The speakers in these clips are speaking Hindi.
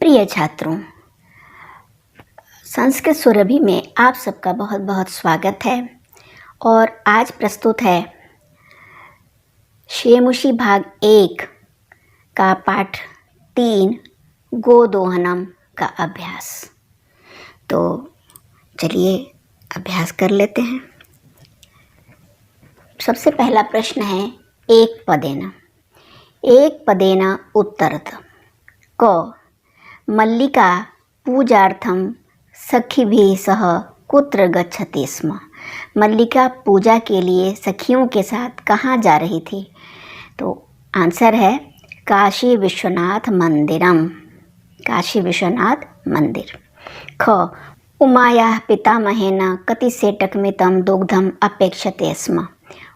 प्रिय छात्रों, संस्कृत सुरभि में आप सबका बहुत बहुत स्वागत है। और आज प्रस्तुत है शेमुषी भाग 1 का पाठ 3 गोदोहनम का अभ्यास। तो चलिए अभ्यास कर लेते हैं। सबसे पहला प्रश्न है एक पदेन उत्तरत। क मल्लिका पूजार्थं सखीभिः सह कुत्र गच्छति स्म। मल्लिका पूजा के लिए सखियों के साथ कहाँ जा रही थी? तो आंसर है काशी विश्वनाथ मंदिरम, काशी विश्वनाथ मंदिर। ख उमायाः पितामहेन कति सेटकमितं दुग्धम अपेक्षते स्म।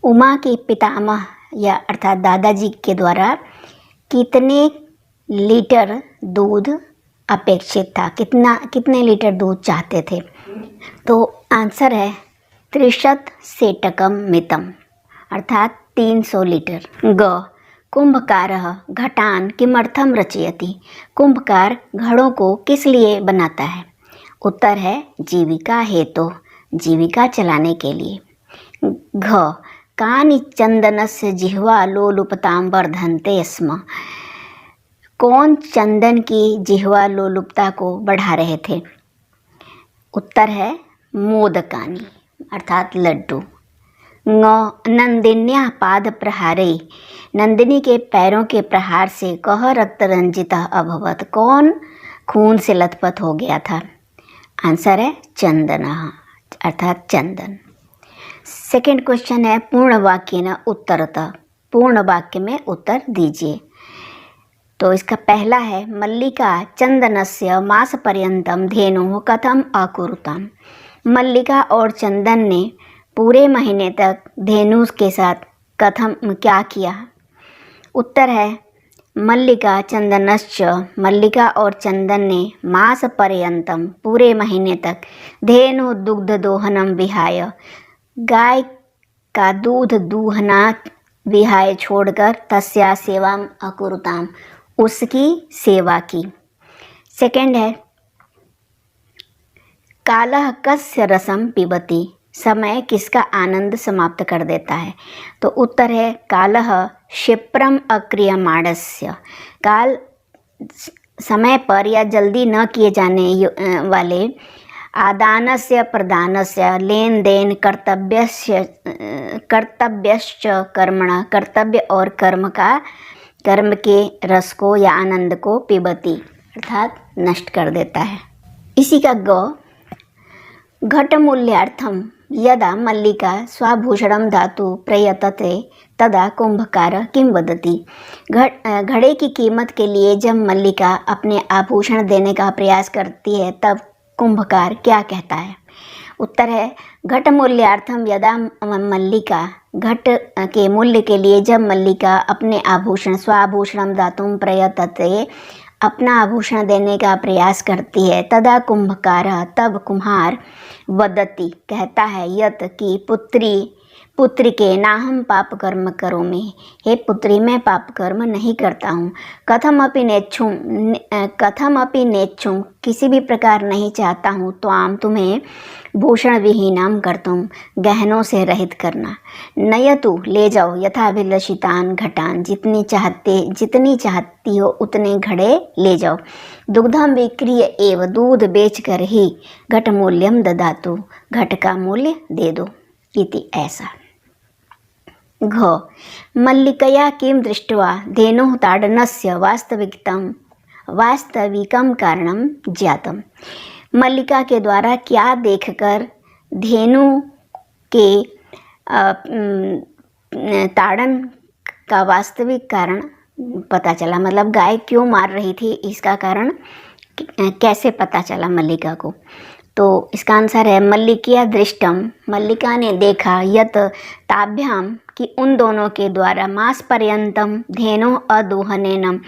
उमा के पितामह या अर्थात दादाजी के द्वारा कितने लीटर दूध अपेक्षित था, कितने लीटर दूध चाहते थे? तो आंसर है 30 सेटकम मितम अर्थात 300 लीटर। ग कुंभकारः घटान किमर्थम रचयति। कुंभकार घड़ों को किस लिए बनाता है? उत्तर है जीविका हेतु, जीविका चलाने के लिए। घ कानि चंदनस्य जिह्वा लोलुपतां वर्धन्ते स्म। कौन चंदन की जिह्वा लोलुपता को बढ़ा रहे थे? उत्तर है मोदकानि अर्थात लड्डू। नंदिन्या पाद प्रहारे, नंदिनी के पैरों के प्रहार से कह रक्त रंजिता अभवत। कौन खून से लथपथ हो गया था? आंसर है चंदनः अर्थात चंदन। सेकंड क्वेश्चन है पूर्ण वाक्य न उत्तरत। पूर्ण वाक्य में उत्तर दीजिए। तो इसका पहला है मल्लिका चंदनस्य मासपर्यंतम धेनुः कथम अकुरुताम। मल्लिका और चंदन ने पूरे महीने तक धेनु के साथ क्या किया? उत्तर है मल्लिका चंदनश्च, मल्लिका और चंदन ने मासपर्यंतम पूरे महीने तक धेनु दुग्ध दोहनम विहाय, गाय का दूध दूहना विहाय छोड़कर तस्या सेवाम अकुरुताम, उसकी सेवा की। सेकंड है कालः कस्य रसम पिबति। समय किसका आनंद समाप्त कर देता है? तो उत्तर है कालः क्षिप्रम अक्रियमाणस्य। काल समय पर या जल्दी न किए जाने वाले आदानस्य प्रदानस्य लेन देन कर्तव्यश्च कर्मणा, कर्तव्य और कर्म के रस को या आनंद को पिबती अर्थात नष्ट कर देता है। इसी का ग घटमूल्यार्थम यदा मल्लिका स्वाभूषणम धातु प्रयतते तदा कुंभकार किम वदति। घड़े की कीमत के लिए जब मल्लिका अपने आभूषण देने का प्रयास करती है तब कुंभकार क्या कहता है? उत्तर है घट मूल्यार्थम यदा मल्लिका, घट के मूल्य के लिए जब मल्लिका अपने आभूषण स्वाभूषणम दातुम प्रयतते, अपना आभूषण देने का प्रयास करती है, तदा कुंभकार, तब कुम्हार, वदति कहता है, यत की पुत्री के नाहम पाप कर्म करोमि। हे पुत्री, मैं पाप कर्म नहीं करता हूँ। कथम अपि नेच्छुम किसी भी प्रकार नहीं चाहता हूँ। त्वाम तुम्हें भूषण विहीनाम करतुम गहनों से रहित करना। नयतु ले जाओ यथाभिलषितान घटान, जितनी चाहती हो उतने घड़े ले जाओ। दुग्धम विक्रिय एव, दूध बेचकर ही घट मूल्यम ददातु, घट का मूल्य दे दो। इति ऐसा। घ मल्लिकया किं दृष्ट्वा धेनुः ताडनस्य वास्तविकं कारणं ज्ञातम्। मल्लिका के द्वारा क्या देखकर धेनु के ताड़न का वास्तविक कारण पता चला? मतलब गाय क्यों मार रही थी, इसका कारण कैसे पता चला मल्लिका को? तो इसका आंसर है मल्लिकिया दृष्टम, मल्लिका ने देखा, यत ताभ्याम कि उन दोनों के द्वारा, मास पर्यंतम धेनु अदोहनेनम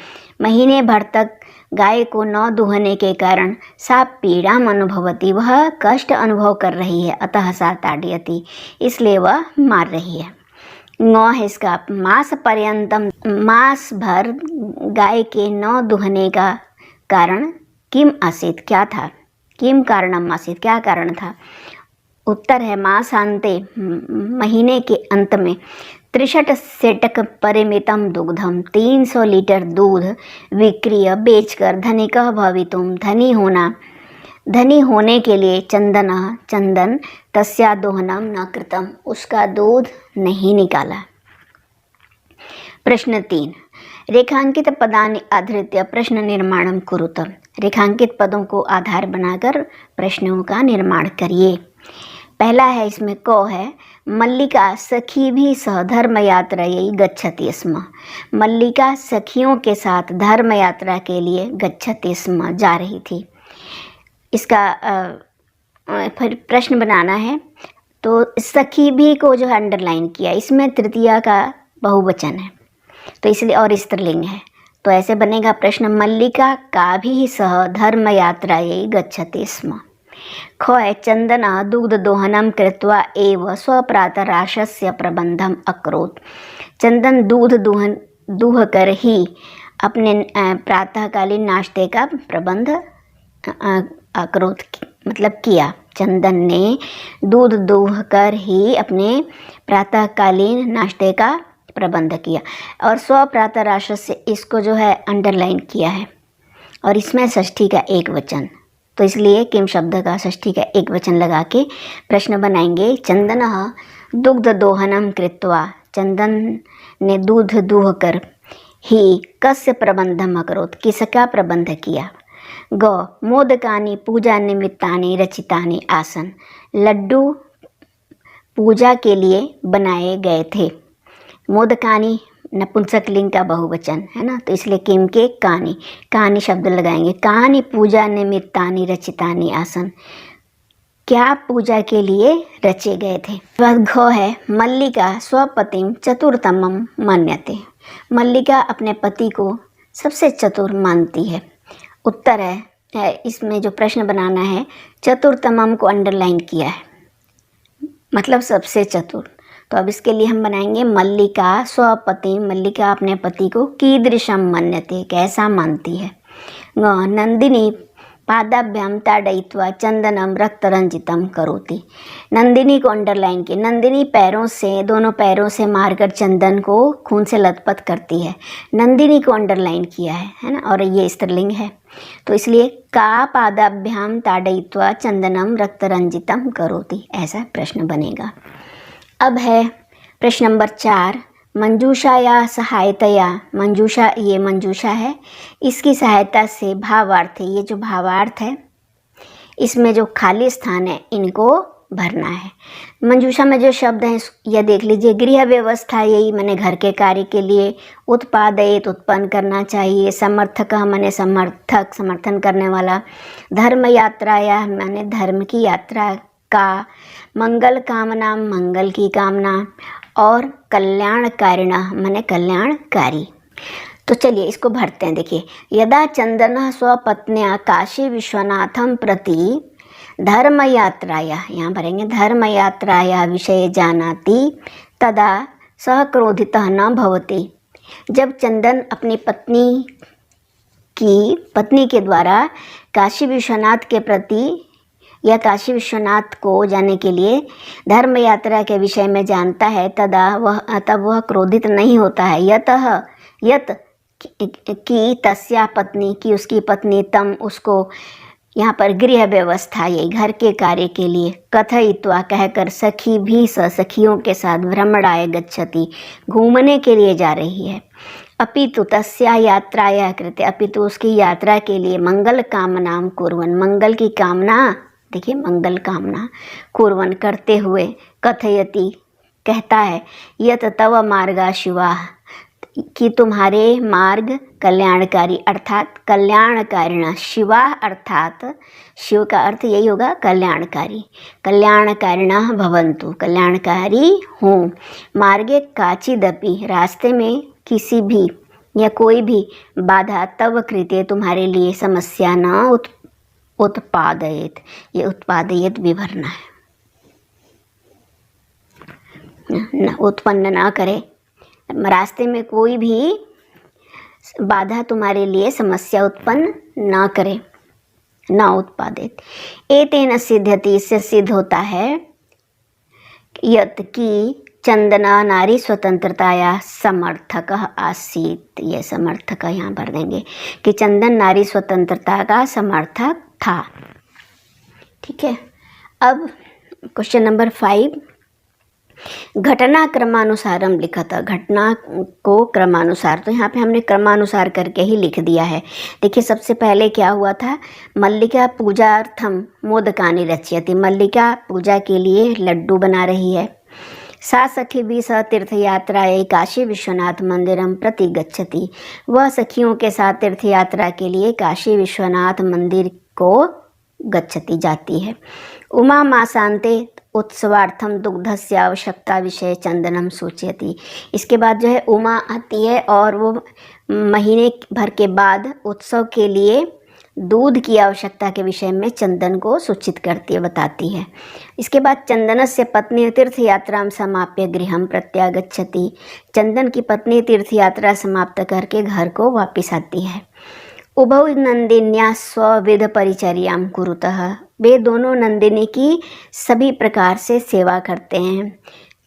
महीने भर तक गाय को न दूहने के कारण सा पीड़ा अनुभवती, वह कष्ट अनुभव कर रही है, अतः सा ताड़यति, इसलिए वह मार रही है। नौ है इसका मास पर्यंतम, मास भर गाय के न दूहने का कारण किम आसीत्, क्या था, किम कारणम आसीत्, क्या कारण था। उत्तर है मासान्ते, महीने के अंत में 63 सेटक परिमितम दुग्धम, 300 लीटर दूध विक्रिय बेचकर धनिकः भवितुम, धनी होने के लिए चंदन तस्या दोहनम न कृतम, उसका दूध नहीं निकाला। प्रश्न 3, रेखांकित पदानि आधृत्य प्रश्न निर्माणम कुरुत, रेखांकित पदों को आधार बनाकर प्रश्नों का निर्माण करिए। पहला है, इसमें क है, मल्लिका सखी भी सह धर्म यात्रायै गच्छति स्म, मल्लिका सखियों के साथ धर्म यात्रा के लिए गच्छति स्म, जा रही थी। इसका फिर प्रश्न बनाना है। तो सखी भी को जो है अंडरलाइन किया, इसमें तृतीया का बहुवचन है तो इसलिए और स्त्रीलिंग है, तो ऐसे बनेगा प्रश्न, मल्लिका का भी सह धर्म यात्रायै गच्छति स्म। ख है, चंदन दुग्ध दोहनम कृत्वा एव स्वप्रातराशस्य प्रबंधम अकरोत्, चंदन दूध दूह कर ही अपने प्रातःकालीन नाश्ते का प्रबंध अकरोत् मतलब किया। चंदन ने दूध दूह कर ही अपने प्रातःकालीन नाश्ते का प्रबंध किया। और स्वप्रातराशस्य, इसको जो है अंडरलाइन किया है और इसमें षष्ठी का एक वचन, तो इसलिए किम शब्द का षष्ठी का एक वचन लगा के प्रश्न बनाएंगे। चंदनः दुग्ध दोहनम कृत्वा, चंदन ने दूध दूह कर ही कस्य प्रबंधम अकरोत्, किसका प्रबंध किया। ग मोदकानि पूजा निमित्तानि रचितानि आसन, लड्डू पूजा के लिए बनाए गए थे। मोदकानि नपुंसकलिंग का बहुवचन है ना, तो इसलिए किम के कहानी शब्द लगाएंगे। कहानी पूजा निमित्तानि रचितानि आसन, क्या पूजा के लिए रचे गए थे। घ है, मल्लिका स्वपतिम चतुर्थमम मन्यते, मल्लिका अपने पति को सबसे चतुर मानती है। उत्तर है इसमें जो प्रश्न बनाना है, चतुर्थमम को अंडरलाइन किया है मतलब सबसे चतुर, तो अब इसके लिए हम बनाएंगे मल्लिका स्वपति, मल्लिका अपने पति को कीदृशम मन्यते, कैसा मानती है। नंदिनी पादाभ्याम ताड़यित्वा चंदनम रक्तरंजितम करोति, नंदिनी को अंडरलाइन की, नंदिनी पैरों से, दोनों पैरों से मारकर चंदन को खून से लथपथ करती है, नंदिनी को अंडरलाइन किया है ना, और ये स्त्रीलिंग है तो इसलिए का पादाभ्याम ताड़यित्वा चंदनम रक्तरंजितम करोति, ऐसा प्रश्न बनेगा। अब है प्रश्न नंबर 4, मंजूषा या सहायतया, मंजूषा, ये मंजूषा है, इसकी सहायता से भावार्थ है, ये जो भावार्थ है इसमें जो खाली स्थान है इनको भरना है। मंजूषा में जो शब्द हैं यह देख लीजिए, गृह व्यवस्था, यही मैंने घर के कार्य के लिए, उत्पादयित उत्पन्न करना चाहिए, समर्थक मैंने समर्थक समर्थन करने वाला, धर्म यात्रा या मैंने धर्म की यात्रा का, मंगल कामना मंगल की कामना, और कल्याणकारिणा मैंने कल्याणकारी। तो चलिए इसको भरते हैं। देखिए, यदा चंदन स्वपत्न्या काशी विश्वनाथम प्रति धर्म यात्राया, यहाँ भरेंगे धर्म यात्राया विषय जानाति तदा सह क्रोधितः न भवति, जब चंदन अपनी पत्नी के द्वारा काशी विश्वनाथ के प्रति या काशी विश्वनाथ को जाने के लिए धर्म यात्रा के विषय में जानता है, तब वह क्रोधित नहीं होता है। यत कि तस्या पत्नी, की उसकी पत्नी, तम उसको, यहाँ पर गृह व्यवस्था, ये घर के कार्य के लिए, कथयित्वा कहकर, सखी भी सखियों के साथ, भ्रमणाय गच्छति घूमने के लिए जा रही है। अपितु तस्या यात्राया कृते, अपितु उसकी यात्रा के लिए, मंगल कामनाम कुर्वन्, मंगल की कामना, देखिए मंगल कामना, कुर्वन् करते हुए, कथयति कहता है, यत तव मार्गा शिवा, कि तुम्हारे मार्ग कल्याणकारी, अर्थात कल्याणकारिणा, शिवा अर्थात शिव का अर्थ यही होगा कल्याणकारी, कल्याणकारिणा भवन्तु, कल्याणकारी हूँ। मार्गे काचिदपि, रास्ते में किसी भी या कोई भी बाधा, तव कृते तुम्हारे लिए, समस्या न उत्पादयेत, ये उत्पादयेत भी भरना है, न उत्पन्न ना करे, रास्ते में कोई भी बाधा तुम्हारे लिए समस्या उत्पन्न ना करे। न उत्पादित। एतेन सिद्ध्यति, इससे सिद्ध होता है यत् कि चंदना नारी स्वतंत्रताया समर्थक आसीत। ये समर्थक यहाँ भर देंगे कि चंदन नारी स्वतंत्रता का समर्थक था। ठीक है। अब क्वेश्चन नंबर 5, घटना क्रमानुसारम लिखा था। घटना को क्रमानुसार, तो यहाँ पे हमने क्रमानुसार करके ही लिख दिया है। देखिए सबसे पहले क्या हुआ था, मल्लिका पूजार्थम मोदकानि रचयति। मल्लिका पूजा के लिए लड्डू बना रही है। सा सखी भी सह तीर्थ यात्रायै काशी विश्वनाथ मंदिरम प्रति गच्छति। वह सखियों के साथ तीर्थ यात्रा के लिए काशी विश्वनाथ मंदिर को गच्छति, जाती है। उमा मासान्ते उत्सवार्थम दुग्धस्य आवश्यकता विषय चंदनम सूचयति। इसके बाद जो है उमा आती है और वो महीने भर के बाद उत्सव के लिए दूध की आवश्यकता के विषय में चंदन को सूचित करती है, बताती है। इसके बाद चंदनस्य पत्नी तीर्थ यात्रा समाप्य गृहम प्रत्यागच्छति। चंदन की पत्नी तीर्थ यात्रा समाप्त करके घर को वापस आती है। उभौ नंदिन्या स्वविध परिचर्याम कुरुतः। वे दोनों नंदिनी की सभी प्रकार से सेवा करते हैं।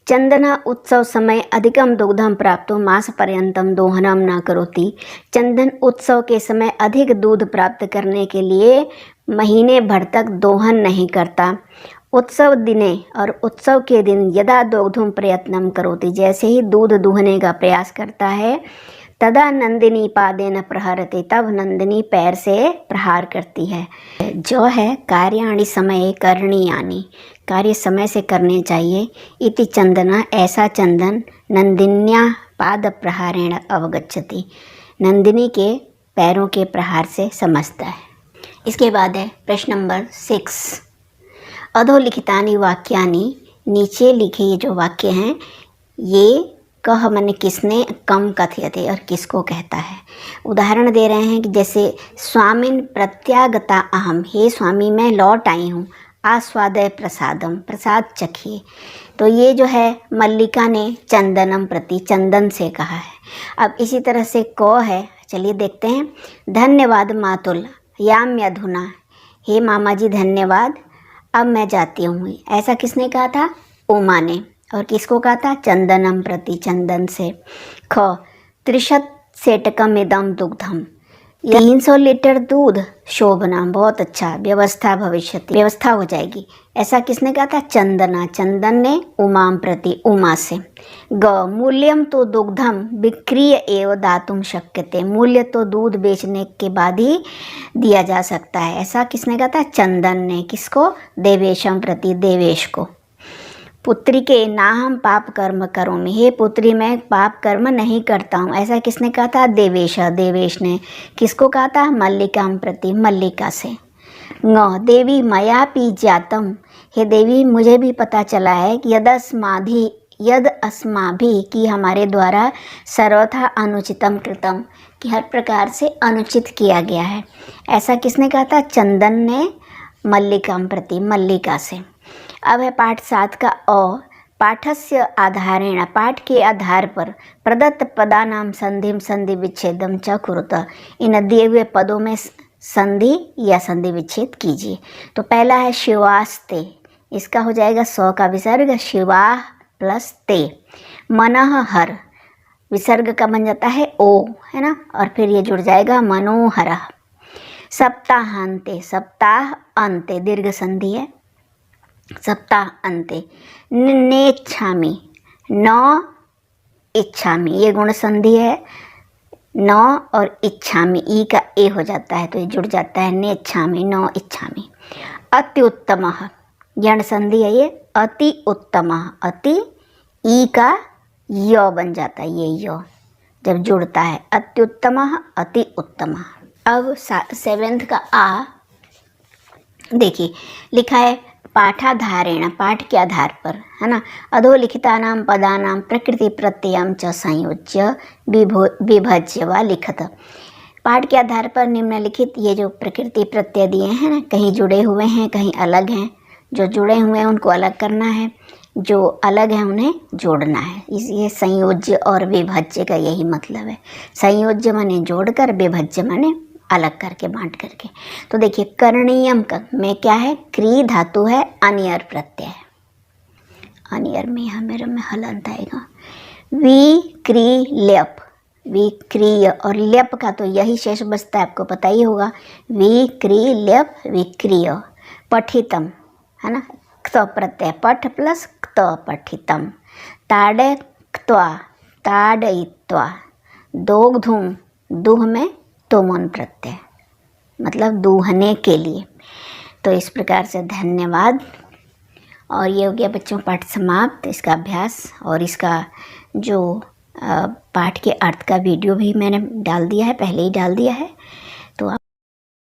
चंदना उत्सव समय अधिकम दुग्धम प्राप्तो मास पर्यंतम दोहनम न करोति। चंदन उत्सव के समय अधिक दूध प्राप्त करने के लिए महीने भर तक दोहन नहीं करता। उत्सव दिने, और उत्सव के दिन यदा दोग्धुम प्रयत्नम करोति, जैसे ही दूध दूहने का प्रयास करता है, तदा नंदिनी पादेन प्रहरते, तब नंदिनी पैर से प्रहार करती है। जो है कार्याणि समये करणीयानि, कार्य समय से करने चाहिए। इति चंदना, ऐसा चंदन नंदिन्या पाद प्रहारेण अवगच्छति, नंदिनी के पैरों के प्रहार से समझता है। इसके बाद है प्रश्न नंबर 6, अधोलिखितानि वाक्यानि, नीचे लिखे ये जो वाक्य हैं ये कह मैंने किसने, कम कथयते, और किसको कहता है। उदाहरण दे रहे हैं कि जैसे स्वामिन प्रत्यागता अहम, हे स्वामी मैं लौट आई हूँ। आस्वादय प्रसादम, प्रसाद चखिए। तो ये जो है मल्लिका ने चंदनम प्रति, चंदन से कहा है। अब इसी तरह से को है, चलिए देखते हैं। धन्यवाद मातुल याम यधुना, हे मामा जी धन्यवाद, अब मैं जाती हूँ। ऐसा किसने कहा था, उमा ने। और किसको कहा था, चंदनम प्रति, चंदन से। ख 30 सेटकम इदम दुग्धम, 300 लीटर दूध, शोभना बहुत अच्छा, व्यवस्था भविष्यति, व्यवस्था हो जाएगी। ऐसा किसने कहा था, चंदना, चंदन ने उमाम प्रति, उमा से। ग मूल्यम तो दुग्धम विक्रीय एव दातुम शक्यते, मूल्य तो दूध बेचने के बाद ही दिया जा सकता है। ऐसा किसने कहा था, चंदन ने। किसको, देवेशम प्रति, देवेश को। पुत्री के ना हम पाप कर्म करोमि, हे पुत्री मैं पाप कर्म नहीं करता हूँ। ऐसा किसने कहा था, देवेश, देवेश ने। किसको कहा था, मल्लिकाम प्रति, मल्लिका से। ङ देवी मयापि ज्ञातम, हे देवी मुझे भी पता चला है कि यद अस्माभि, कि हमारे द्वारा सर्वथा अनुचितम कृतम, कि हर प्रकार से अनुचित किया गया है। ऐसा किसने कहा था, चंदन ने मल्लिकाम प्रति, मल्लिका से। अब है पाठ 7 का अ, पाठस्य आधारेण, पाठ के आधार पर प्रदत्त पदानाम संधिम संधि विच्छेदम च कुरुत, इन दिए हुए पदों में संधि या संधि विच्छेद कीजिए। तो पहला है शिवास्ते, इसका हो जाएगा सौ का विसर्ग, शिवाह प्लस ते। मनः हर, विसर्ग का बन जाता है ओ, है ना, और फिर ये जुड़ जाएगा मनोहर। सप्ताहांते, सप्ताह अंते दीर्घ संधि है, सप्ताह अंते। नेच्छामि, न इच्छामि, ये गुण संधि है। न और इच्छामि, ई का ए हो जाता है तो ये जुड़ जाता है, नेच्छामि, न इच्छामि। अति उत्तमः, यण संधि है ये, अति उत्तमः, अति, ई का य बन जाता है, ये य जब जुड़ता है, अत्युत्तमः, अति उत्तमः। अब 7th का आ, देखिए लिखा है पाठाधारेण, पाठ के आधार पर, है ना। अधोलिखितानां पदानां प्रकृति प्रत्ययं च संयोज्य विभज्य व लिखत। पाठ के आधार पर निम्नलिखित ये जो प्रकृति प्रत्यय दिए हैं ना, कहीं जुड़े हुए हैं कहीं अलग हैं। जो जुड़े हुए हैं उनको अलग करना है, जो अलग हैं उन्हें जोड़ना है। ये संयोज्य और विभज्य का यही मतलब है। संयोज्य माने जोड़कर, विभज्य माने अलग करके बांट करके। तो देखिए करणीयम का में क्या है, क्री धातु है, अनियर प्रत्यय है, अनियर में यहाँ मेरे में हलंत आएगा। विक्रियप, विक्रिय और ल्यप का तो यही शेष बचता है, आपको पता ही होगा। विक्रियप विक्रिय। पठितम है ना, क्त प्रत्यय, पठ प्लस क्त पठितम। ताड़यित्वा, ताड़यित्वा। दोग्धुम, दुह में तोमन प्रत्यय, मतलब दूहने के लिए। तो इस प्रकार से धन्यवाद। और ये हो गया बच्चों पाठ समाप्त, इसका अभ्यास और इसका जो पाठ के अर्थ का वीडियो भी मैंने डाल दिया है, पहले ही डाल दिया है।